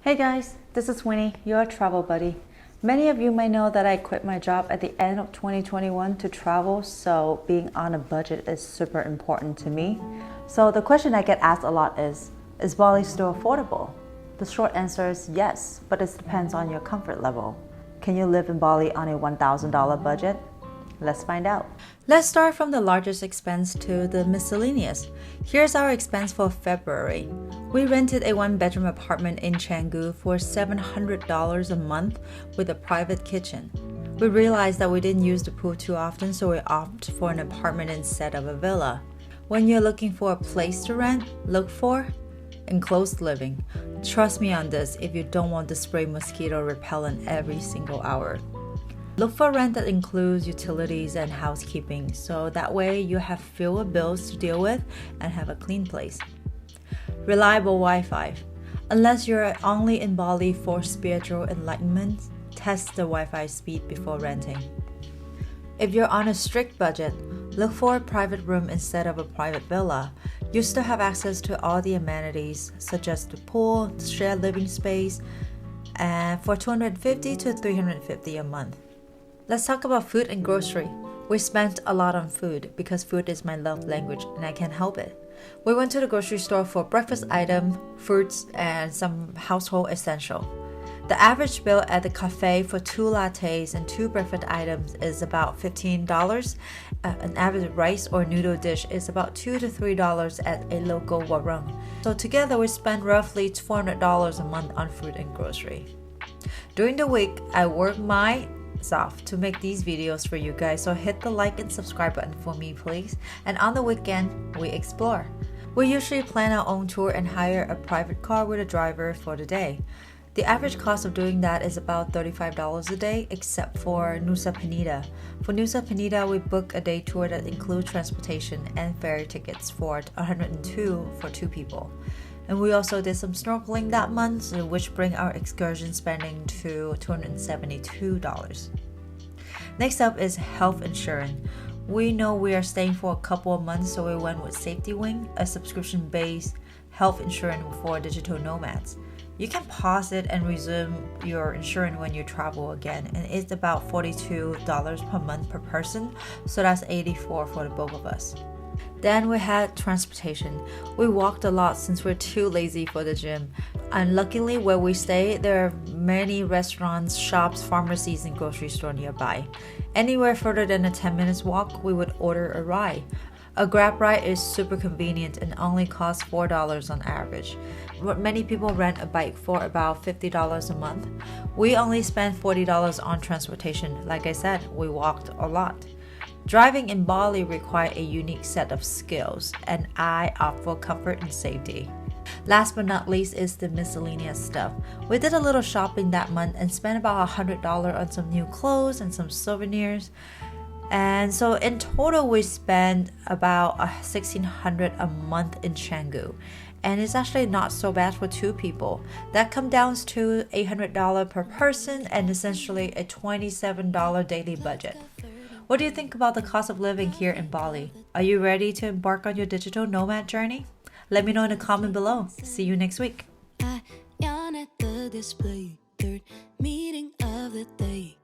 Hey guys, this is Winnie, your travel buddy. Many of you may know that I quit my job at the end of 2021 to travel, so being on a budget is super important to me. So the question I get asked a lot is Bali still affordable? The short answer is yes, but it depends on your comfort level. Can you live in Bali on a $1,000 budget? Let's find out. Let's start from the largest expense to the miscellaneous. Here's our expense for February. We rented a one-bedroom apartment in Canggu for $700 a month with a private kitchen. We realized that we didn't use the pool too often, so we opted for an apartment instead of a villa. When you're looking for a place to rent, look for enclosed living. Trust me on this if you don't want to spray mosquito repellent every single hour. Look for rent that includes utilities and housekeeping, so that way you have fewer bills to deal with and have a clean place. Reliable Wi-Fi. Unless you're only in Bali for spiritual enlightenment, test the Wi-Fi speed before renting. If you're on a strict budget, look for a private room instead of a private villa. You still have access to all the amenities, such as the pool, the shared living space, and for $250 to $350 a month. Let's talk about food and grocery. We spent a lot on food because food is my love language and I can't help it. We went to the grocery store for breakfast items, fruits, and some household essential. The average bill at the cafe for 2 lattes and 2 breakfast items is about $15. An average rice or noodle dish is about $2 to $3 at a local warung. So together we spent roughly $400 a month on food and grocery. During the week, I work my off to make these videos for you guys, so hit the like and subscribe button for me please. And on the weekend we explore. We usually plan our own tour and hire a private car with a driver for the day. The average cost of doing that is about $35 a day, except for Nusa Penida. For Nusa Penida, we book a day tour that includes transportation and ferry tickets for $102 for 2 people. And we also did some snorkeling that month, which bring our excursion spending to $272. Next up is health insurance. We know we are staying for a couple of months, so we went with Safety Wing, a subscription-based health insurance for digital nomads. You can pause it and resume your insurance when you travel again, and it's about $42 per month per person, so that's $84 for the both of us. Then we had transportation. We walked a lot since we're too lazy for the gym. And luckily where we stay, there are many restaurants, shops, pharmacies, and grocery store nearby. Anywhere further than a 10 minutes walk, we would order a ride. A Grab ride is super convenient and only costs $4 on average. But many people rent a bike for about $50 a month. We only spent $40 on transportation. Like I said, we walked a lot. Driving in Bali requires a unique set of skills, and I opt for comfort and safety. Last but not least is the miscellaneous stuff. We did a little shopping that month and spent about $100 on some new clothes and some souvenirs. And so in total we spent about $1,600 a month in Canggu. And it's actually not so bad for 2 people. That comes down to $800 per person and essentially a $27 daily budget. What do you think about the cost of living here in Bali? Are you ready to embark on your digital nomad journey? Let me know in the comment below. See you next week. I yawn at the display, third meeting of the day.